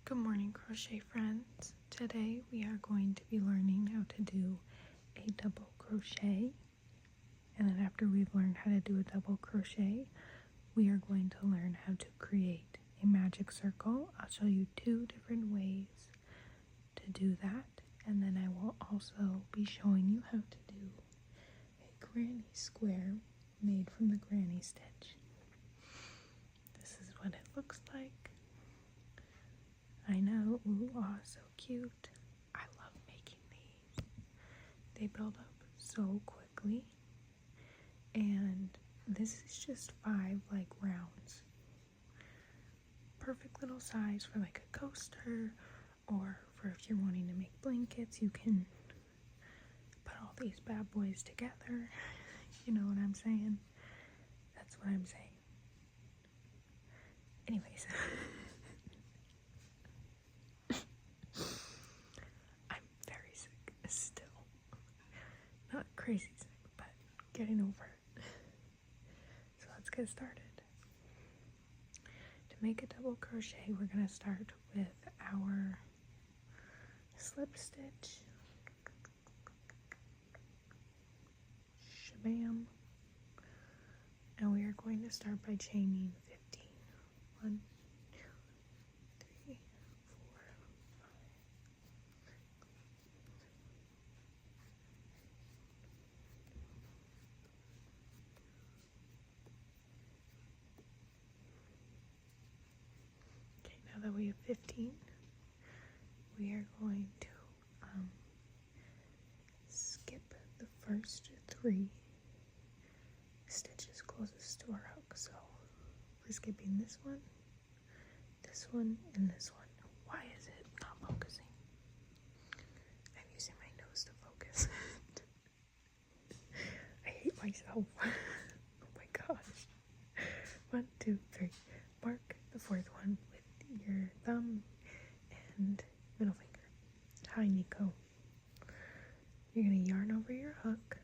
Good morning, crochet friends. Today we are going to be learning how to do a double crochet, and then after we've learned how to do a double crochet, we are going to learn how to create a magic circle. I'll show you 2 different ways to do that, and then I will also be showing you how to do a granny square made from the granny stitch. This is what it looks like. I know, ooh, ah, so cute. I love making these. They build up so quickly. And this is just 5 like rounds. Perfect little size for like a coaster, or for if you're wanting to make blankets, you can put all these bad boys together. You know what I'm saying? That's what I'm saying. Anyways. Still not crazy sick, but getting over it. So let's get started. To make a double crochet, we're going to start with our slip stitch, shabam, and we are going to start by chaining 15. 1, 2, 3, 4, 5. Okay, now that we have 15, we are going to skip the first 3 stitches closest to our hook. So we're skipping this one, and this one. Why is it not focusing? I'm using my nose to focus. I hate myself. Oh my gosh. 1, 2, 3. Mark the 4th one with your thumb and middle finger. Hi, Nico. You're going to yarn over your hook,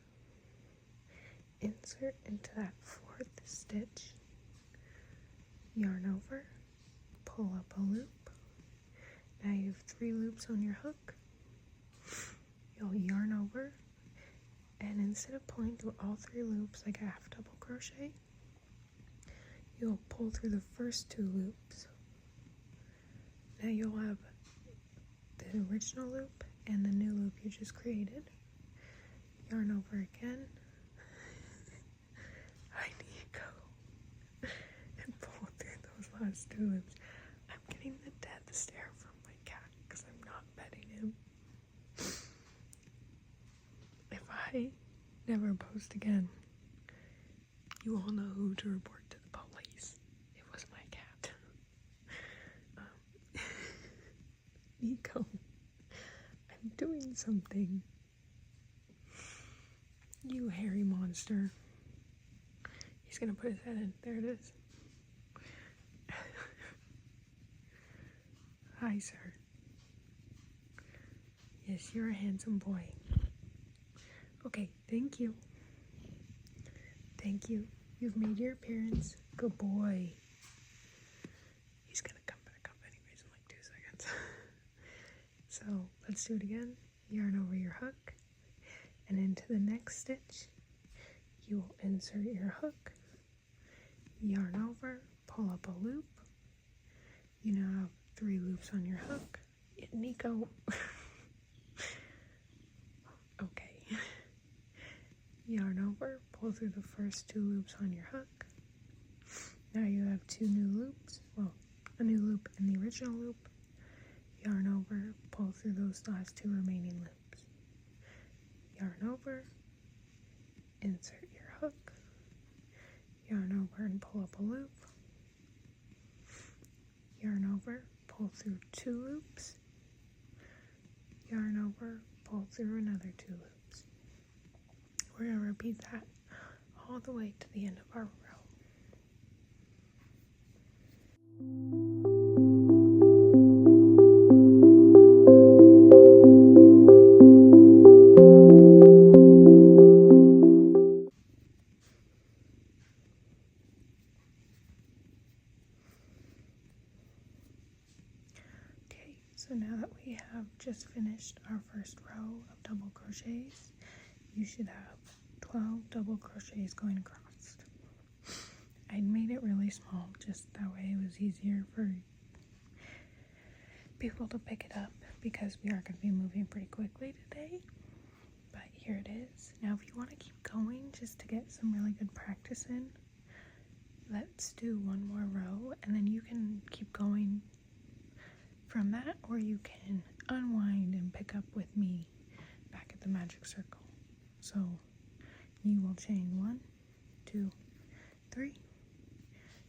insert into that 4th stitch, yarn over, pull up a loop. Now you have 3 loops on your hook. You'll yarn over, and instead of pulling through all 3 loops like a half double crochet, you'll pull through the first 2 loops. Now you'll have the original loop and the new loop you just created. Yarn over again. I need to go and pull through those last 2 loops. I'm getting the death stare from my cat because I'm not petting him. If I never post again, you all know who to report to the police. It was my cat. Nico, I'm doing something. You hairy monster. He's gonna put his head in. There it is. Hi, sir. Yes, you're a handsome boy. Okay, thank you. Thank you. You've made your appearance. Good boy. He's gonna come back up anyways in like 2 seconds. So let's do it again. Yarn over your hook, and into the next stitch, you will insert your hook, yarn over, pull up a loop. You now have 3 loops on your hook. Nico. Okay. Yarn over, pull through the first 2 loops on your hook. Now you have 2 new loops. Well, a new loop and the original loop. Yarn over, pull through those last 2 remaining loops. Yarn over, insert your hook, yarn over and pull up a loop. Yarn over, pull through 2 loops. Yarn over, pull through another 2 loops. We're going to repeat that all the way to the end of our row. So now that we have just finished our first row of double crochets, you should have 12 double crochets going across. I made it really small, just that way it was easier for people to pick it up because we are going to be moving pretty quickly today. But here it is. Now if you want to keep going just to get some really good practice in, let's do one more row and then you can keep going from that, or you can unwind and pick up with me back at the magic circle. So you will chain 1, 2, 3,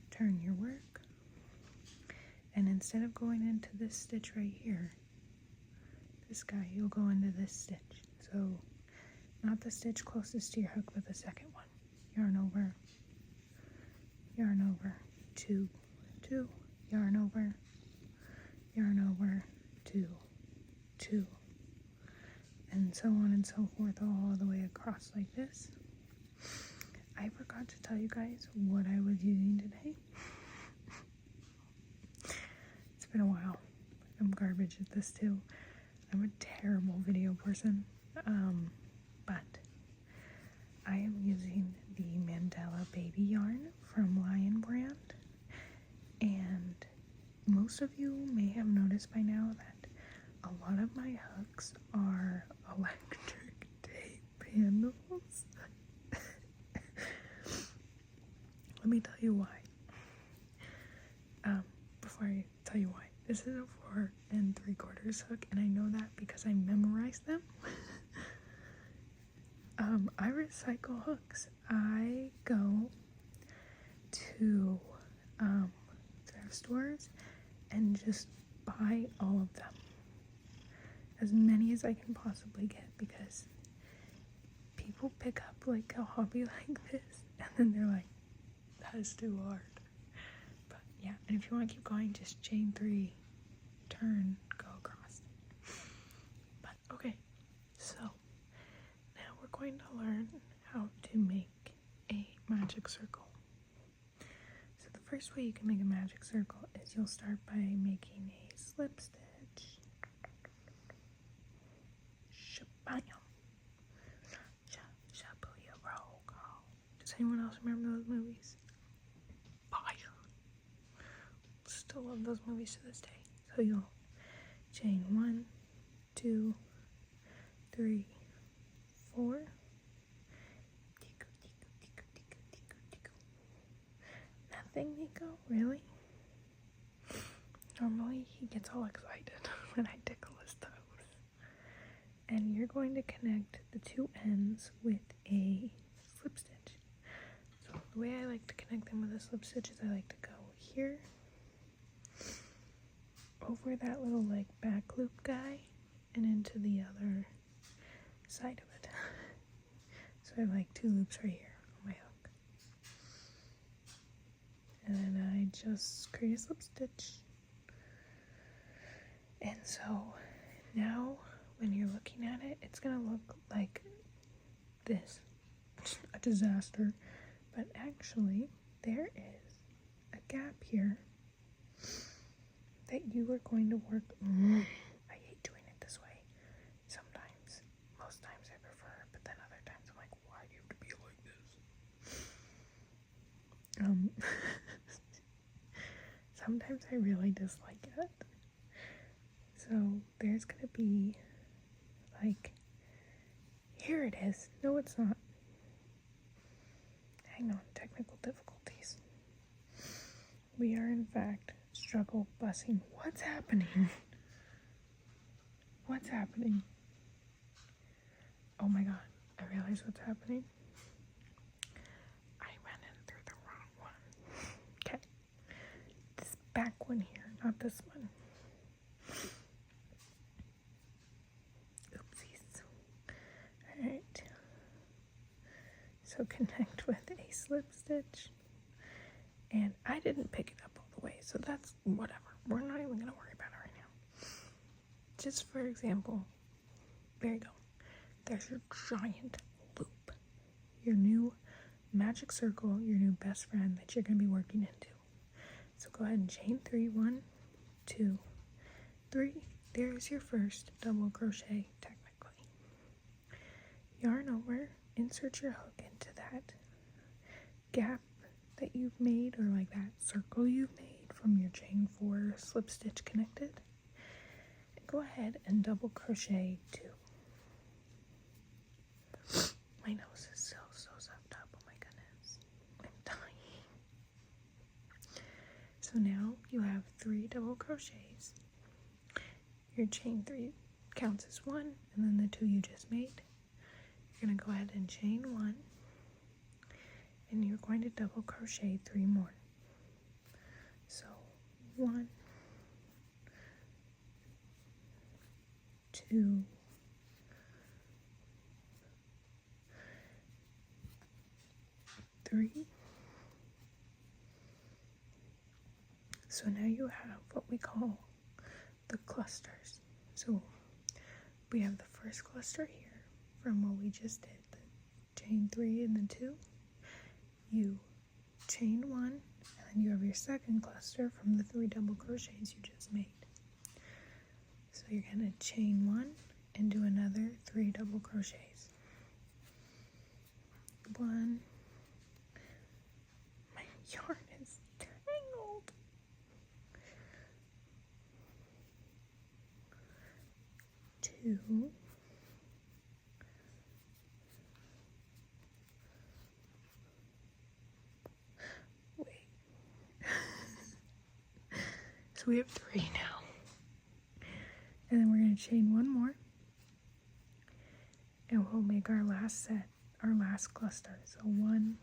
turn your work, and instead of going into this stitch right here, this guy, you'll go into this stitch. So not the stitch closest to your hook, but the second one. Yarn over, 2, 2, yarn over, 2, 2, and so on and so forth all the way across like this. I forgot to tell you guys what I was using today. It's been a while. I'm garbage at this too. I'm a terrible video person, but I am using the Mandela Baby yarn from Lion Brand, and most of you may have noticed by now that a lot of my hooks are electric tape handles. Let me tell you why. Before I tell you why, this is a 4 3/4 hook, and I know that because I memorized them. I recycle hooks. I go to thrift stores and just buy all of them, as many as I can possibly get, because people pick up like a hobby like this and then they're like, that is too hard. But yeah, and if you want to keep going, just chain 3, turn, go across. But okay, so now we're going to learn how to make a magic circle. So the first way you can make a magic circle is you'll start by making a slip stitch. Shabam. Does anyone else remember those movies? Fire. Still love those movies to this day. So you'll chain 1, 2, 3, 4. Nothing, Nico? Really? Normally he gets all excited when I tickle his toes. And you're going to connect the two ends with a slip stitch. So the way I like to connect them with a slip stitch is I like to go here, over that little like back loop guy, and into the other side of it. So I have like 2 loops right here on my hook. And then I just create a slip stitch. And so now when you're looking at it, it's gonna look like this. A disaster. But actually, there is a gap here that you are going to work. I hate doing it this way. Sometimes, most times I prefer it, but then other times I'm like, why do you have to be like this? Sometimes I really dislike it. So there's gonna be like, here it is. No, it's not. Hang on, technical difficulties. We are in fact struggle busing. What's happening? What's happening? Oh my god, I realize what's happening. I ran in through the wrong one. Okay. This back one here, not this one. Oopsies. Alright. So connect with a slip stitch. And I didn't pick it up all the way, so that's whatever. We're not even going to worry about it right now. Just for example, there you go. There's your giant loop. Your new magic circle, your new best friend that you're going to be working into. So go ahead and chain 3, 1, 2, 3, there's your first double crochet technically. Yarn over, insert your hook into that gap that you've made, or like that circle you've made from your chain 4 slip stitch connected, and go ahead and double crochet 2. My nose is so sucked up, oh my goodness, I'm dying. So now you have 3 double crochets. Your chain 3 counts as 1, and then the 2 you just made. You're going to go ahead and chain 1, and you're going to double crochet 3 more. So 1, 2, 3. So now you have what we call the clusters. So we have the first cluster here from what we just did, the chain 3 and the 2. You chain 1, and then you have your second cluster from the 3 double crochets you just made. So you're going to chain 1 and do another 3 double crochets. 1. My yarn is tangled. 2. Wait. So we have 3 now. And then we're going to chain 1 more. And we'll make our last set, our last cluster. So 1,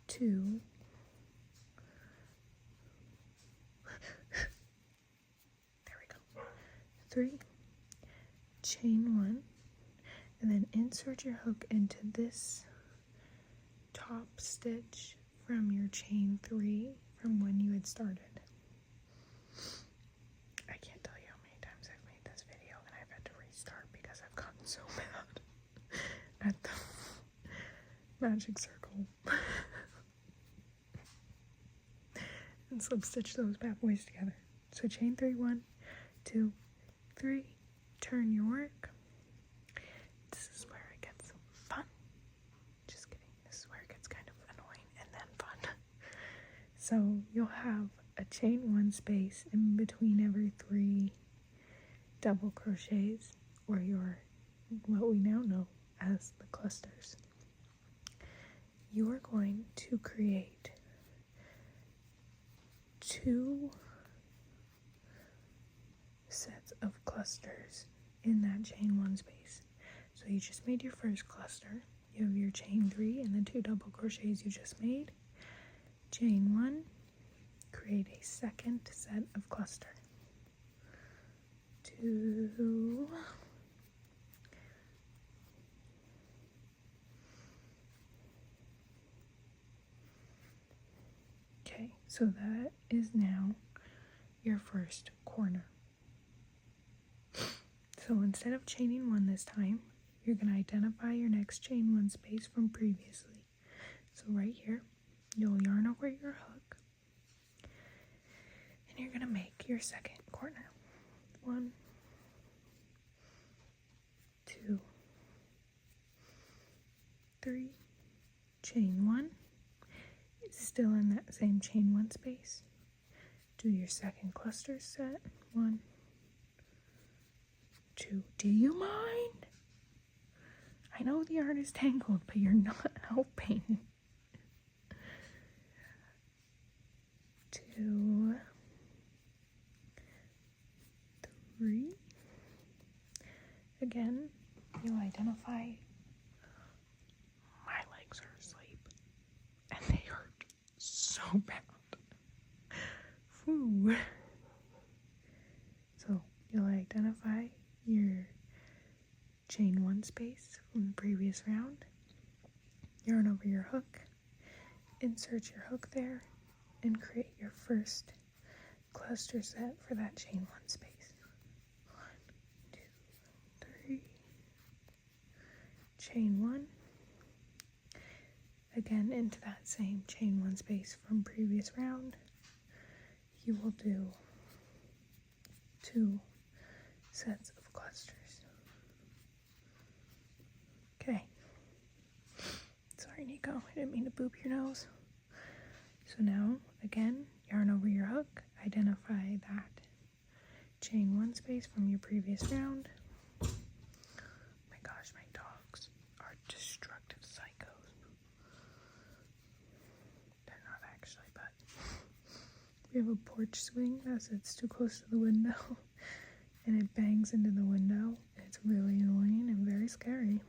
2, there we go, 3, chain 1, and then insert your hook into this top stitch from your chain 3 from when you had started. I can't tell you how many times I've made this video and I've had to restart because I've gotten so mad at the magic circle. And slip stitch those bad boys together. So chain 3, 1, 2, 3, turn your work. This is where it gets fun. Just kidding. This is where it gets kind of annoying and then fun. So you'll have a chain 1 space in between every 3 double crochets, or your, what we now know as the clusters. You are going to create 2 sets of clusters in that chain 1 space. So you just made your first cluster. You have your chain 3 and the 2 double crochets you just made. Chain 1, create a second set of cluster. 2, okay, so that is now your first corner. So instead of chaining 1 this time, you're going to identify your next chain 1 space from previously. So right here, you'll yarn over your hook, and you're going to make your second corner. 1, 2, 3, chain 1. It's still in that same chain 1 space. Do your second cluster set. 1, 2. Do you mind? I know the yarn is tangled, but you're not helping. 2, 3. Again, you'll identify. My legs are asleep, and they hurt so bad. Whew. So you'll identify your chain 1 space from the previous round, yarn over your hook, insert your hook there, and create your first cluster set for that chain 1 space. 1, 2, 3, chain 1, again into that same chain 1 space from previous round. You will do 2 sets of clusters. Okay. Sorry, Nico, I didn't mean to boop your nose. So now, again, yarn over your hook, identify that chain 1 space from your previous round. Oh my gosh, my dogs are destructive psychos. They're not actually, but we have a porch swing that sits too close to the window and it bangs into the window. It's really annoying and very scary,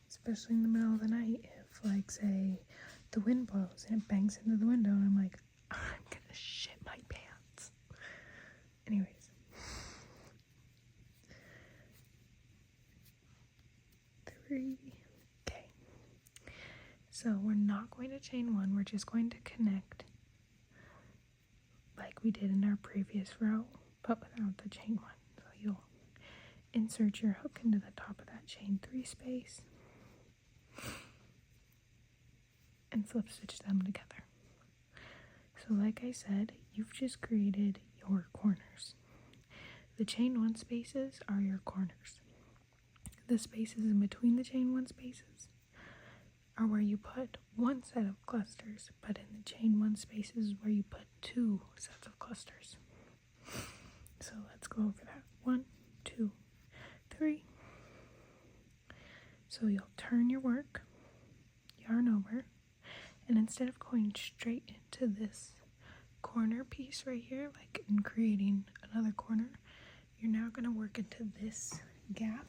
especially in the middle of the night. If, like, say, the wind blows and it bangs into the window and I'm like, I'm gonna shit my pants. Anyways. Okay. So we're not going to chain 1, we're just going to connect like we did in our previous row, but without the chain 1. So you'll insert your hook into the top of that chain 3 space and slip stitch them together. So like I said, you've just created your corners. The chain 1 spaces are your corners. The spaces in between the chain 1 spaces are where you put 1 set of clusters, but in the chain 1 spaces is where you put 2 sets of clusters. So let's go over that. 1, 2, 3. So you'll turn your work, yarn over, and instead of going straight into this corner piece right here, like in creating another corner, you're now going to work into this gap.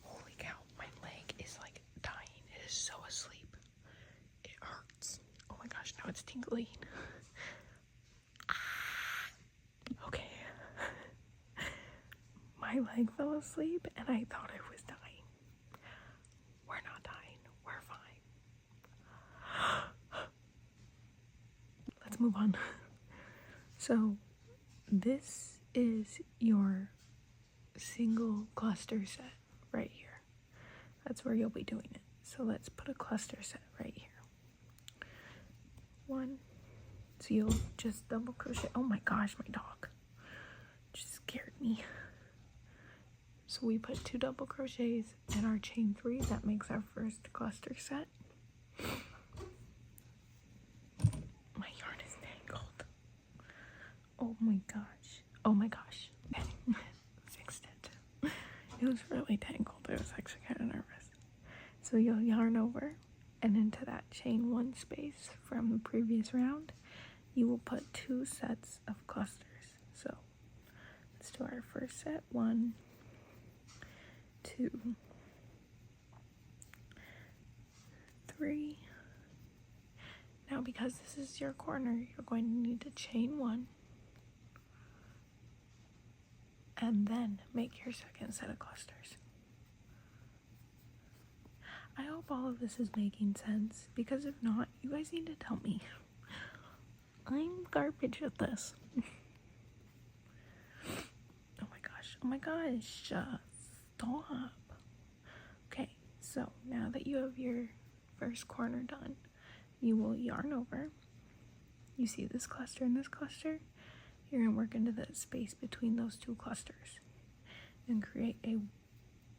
Holy cow, my leg is like dying. It is so asleep. It hurts. Oh my gosh, now it's tingling. Okay. My leg fell asleep and I thought I was dying. We're not dying. We're fine. Let's move on. So this is your single cluster set right here. That's where you'll be doing it. So let's put a cluster set right here. 1. So you'll just double crochet. Oh my gosh, my dog just scared me. So we put 2 double crochets in our chain 3. That makes our first cluster set. My yarn is tangled. Oh my gosh. Oh my gosh. Fixed it. It was really tangled. I was actually kind of nervous. So you'll yarn over, and into that chain 1 space from the previous round, you will put 2 sets of clusters. So let's do our first set. 1, 2, 3. Now, because this is your corner, you're going to need to chain 1 and then make your second set of clusters. I hope all of this is making sense, because if not, you guys need to tell me. I'm garbage at this. Oh my gosh, stop. Okay, so now that you have your first corner done, you will yarn over. You see this cluster and this cluster? You're going to work into the space between those 2 clusters and create a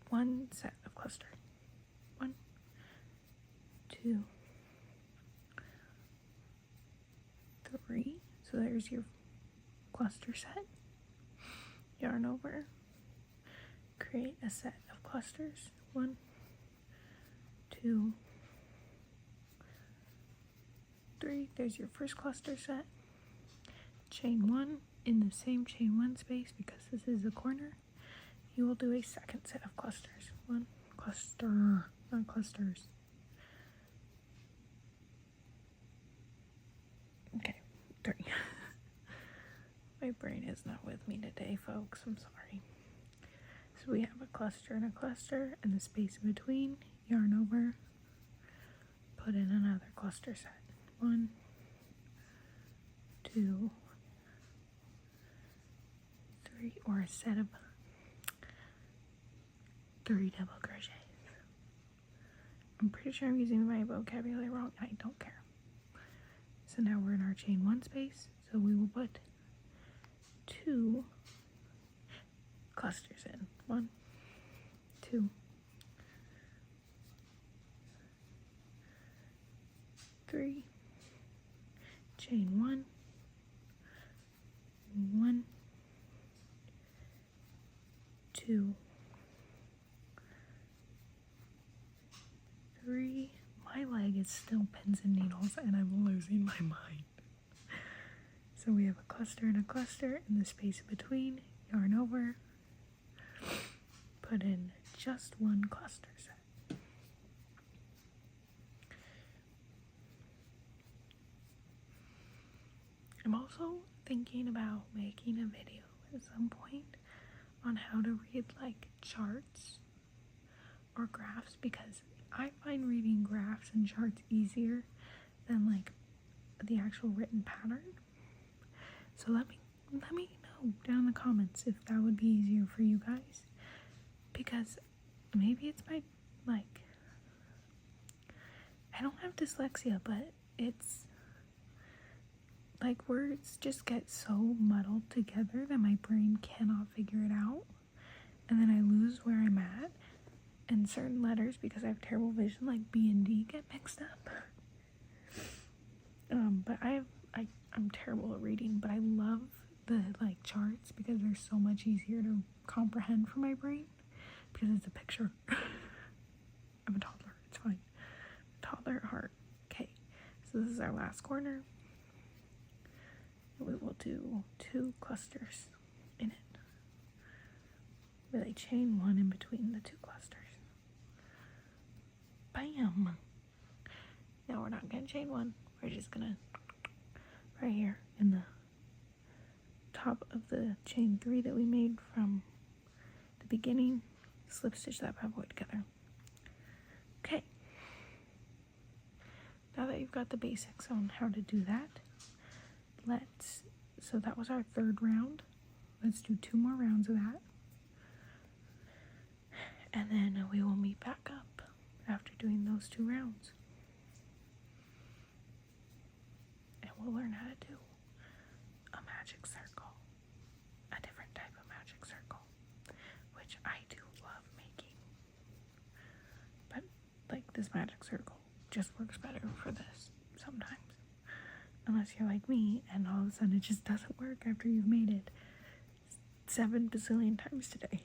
1 set of cluster. 1, 2, 3. So there's your cluster set. Yarn over. Create a set of clusters. 1, 2, 3. There's your first cluster set. Chain 1 in the same chain 1 space, because this is a corner. You will do a second set of clusters. 1 cluster, not clusters. Okay, 3. My brain is not with me today, folks. I'm sorry. So we have a cluster and a cluster, and the space in between, yarn over, put in another cluster set. 1, 2, 3, or a set of 3 double crochets. I'm pretty sure I'm using my vocabulary wrong. I don't care. So now we're in our chain 1 space, so we will put 2 clusters in. 1, 2, 3, chain 1, 1, 2, 3. My leg is still pins and needles and I'm losing my mind. So we have a cluster and a cluster in the space between, yarn over, put in just 1 cluster set. I'm also thinking about making a video at some point on how to read like charts or graphs, because I find reading graphs and charts easier than like the actual written pattern. So let me know down in the comments if that would be easier for you guys, because maybe it's my, like, I don't have dyslexia, but it's like words just get so muddled together that my brain cannot figure it out, and then I lose where I'm at, and certain letters, because I have terrible vision, like B and D, get mixed up. But I'm terrible at reading, but I love the like charts because they're so much easier to comprehend for my brain because it's a picture. I'm a toddler, it's fine. Toddler at heart. Okay, so this is our last corner. We will do 2 clusters in it with a chain 1 in between the 2 clusters. Bam! Now we're not gonna chain 1, we're just gonna, right here in the top of the chain 3 that we made from the beginning, slip stitch that bad boy together. Okay, now that you've got the basics on how to do that, so that was our 3rd round. Let's do 2 more rounds of that, and then we will meet back up after doing those 2 rounds, and we'll learn how to do a magic circle, a different type of magic circle, which I do love making, but like this magic circle just works better for this sometimes, unless you're like me and all of a sudden it just doesn't work after you've made it 7 bazillion times today.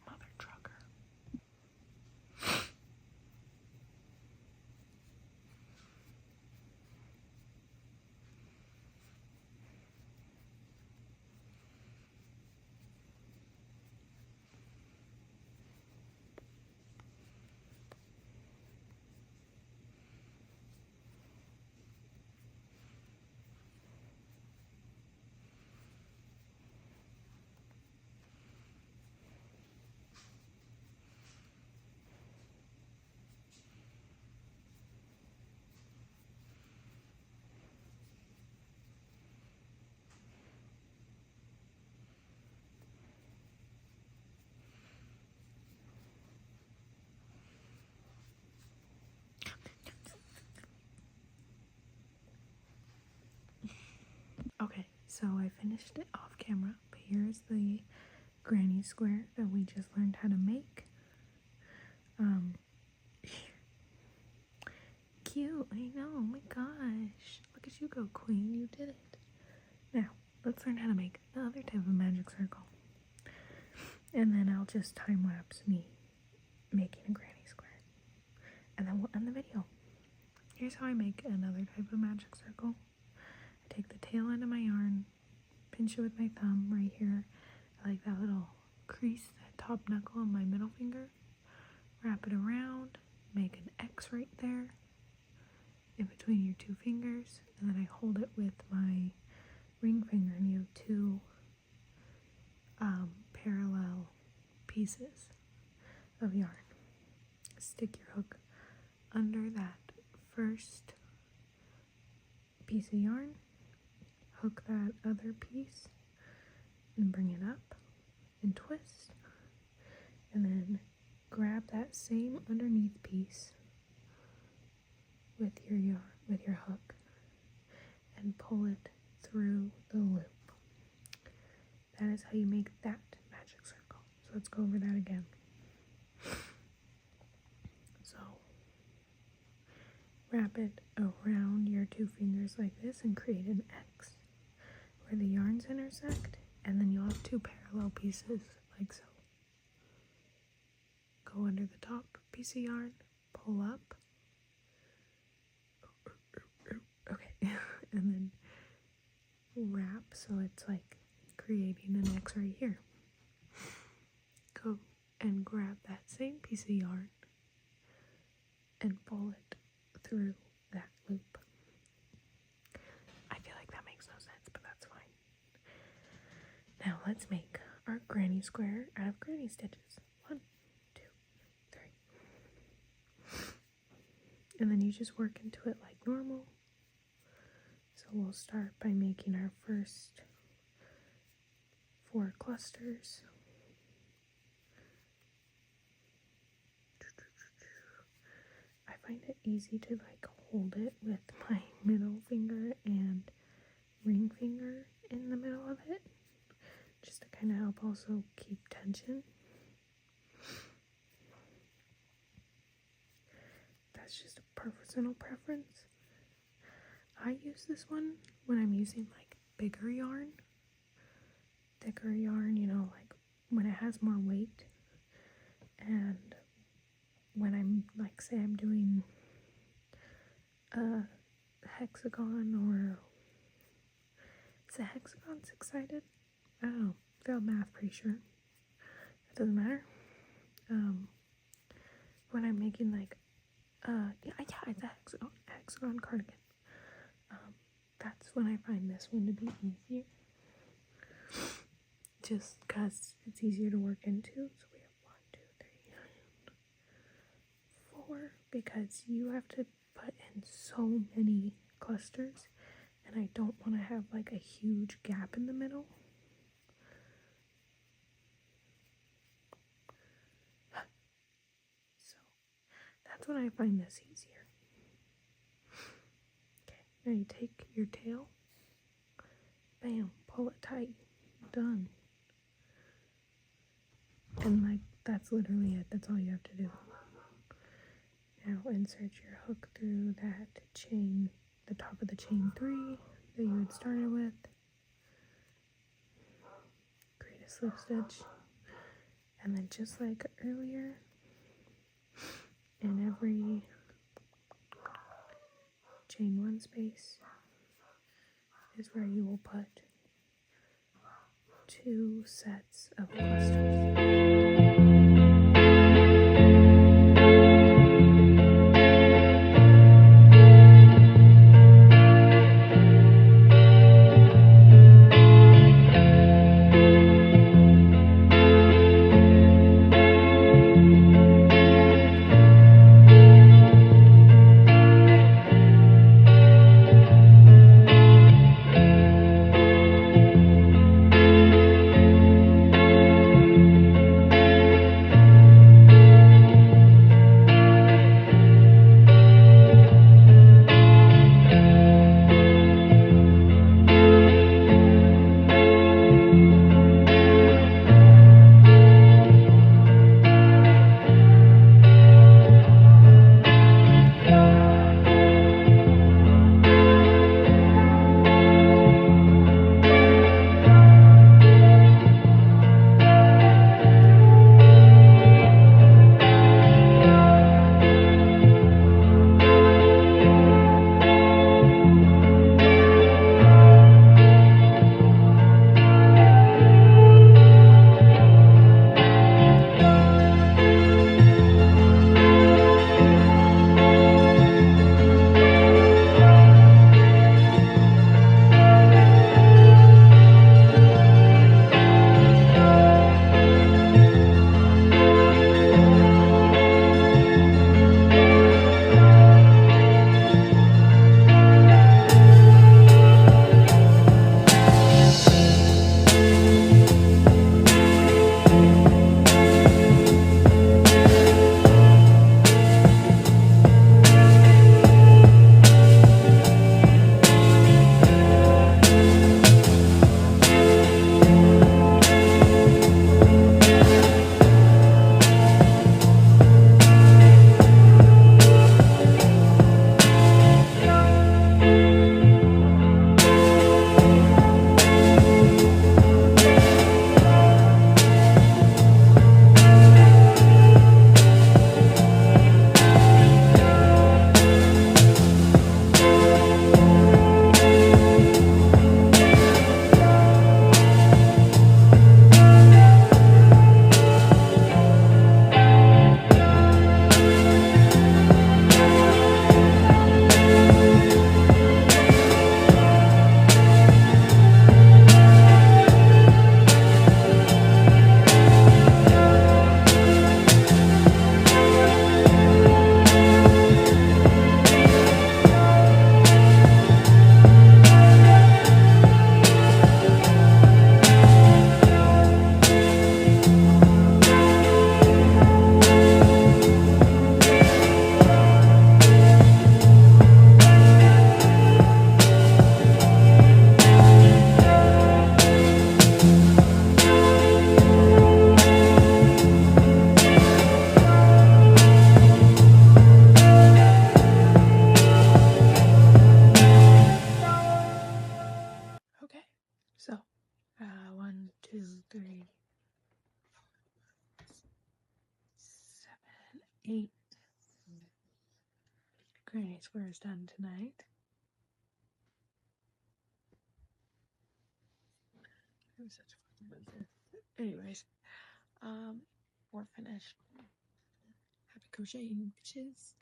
Mother trucker. Okay, so I finished it off camera, but here's the granny square that we just learned how to make. Cute, I know, oh my gosh. Look at you go, queen, you did it. Now, let's learn how to make another type of magic circle. And then I'll just time-lapse me making a granny square. And then we'll end the video. Here's how I make another type of magic circle. I take the tail end of my yarn, pinch it with my thumb right here. I like that little crease, that top knuckle on my middle finger. Wrap it around, make an X right there in between your 2 fingers, and then I hold it with my ring finger, and you have 2 parallel pieces of yarn. Stick your hook under that first piece of yarn, hook that other piece and bring it up and twist, and then grab that same underneath piece with your yarn, with your hook, and pull it through the loop. That is how you make that magic circle. So let's go over that again. So wrap it around your two fingers like this and create an X where the yarns intersect, and then you'll have two parallel pieces like so. Go under the top piece of yarn, pull up, okay, and then wrap so it's like creating an X right here. Go and grab that same piece of yarn and pull it through that loop. I feel like that makes no sense, but that's fine. Now let's make our granny square out of granny stitches. 1, 2, 3. And then you just work into it like normal. So we'll start by making our first 4 clusters. I find it easy to like hold it with my middle finger and ring finger in the middle of it, just to kind of help also keep tension. That's just a personal preference. I use this one when I'm using like bigger yarn, thicker yarn, you know, like when it has more weight, and when I'm like, say I'm doing a hexagon, or is a hexagon 6-sided? I don't know, failed math, pretty sure. It doesn't matter. When I'm making like it's a hexagon cardigan. That's when I find this one to be easier, just because it's easier to work into. So we have 1, 2, 3, 4, because you have to put in so many clusters, and I don't want to have like a huge gap in the middle. So that's when I find this easier. Now you take your tail, bam, pull it tight, done. And like, that's literally it, that's all you have to do. Now insert your hook through that chain, the top of the chain 3 that you had started with. Create a slip stitch, and then just like earlier, in every chain 1 space is where you will put 2 sets of clusters. granny squares done tonight. I'm such a fucking loser. Anyways, we're finished. Happy crocheting, bitches.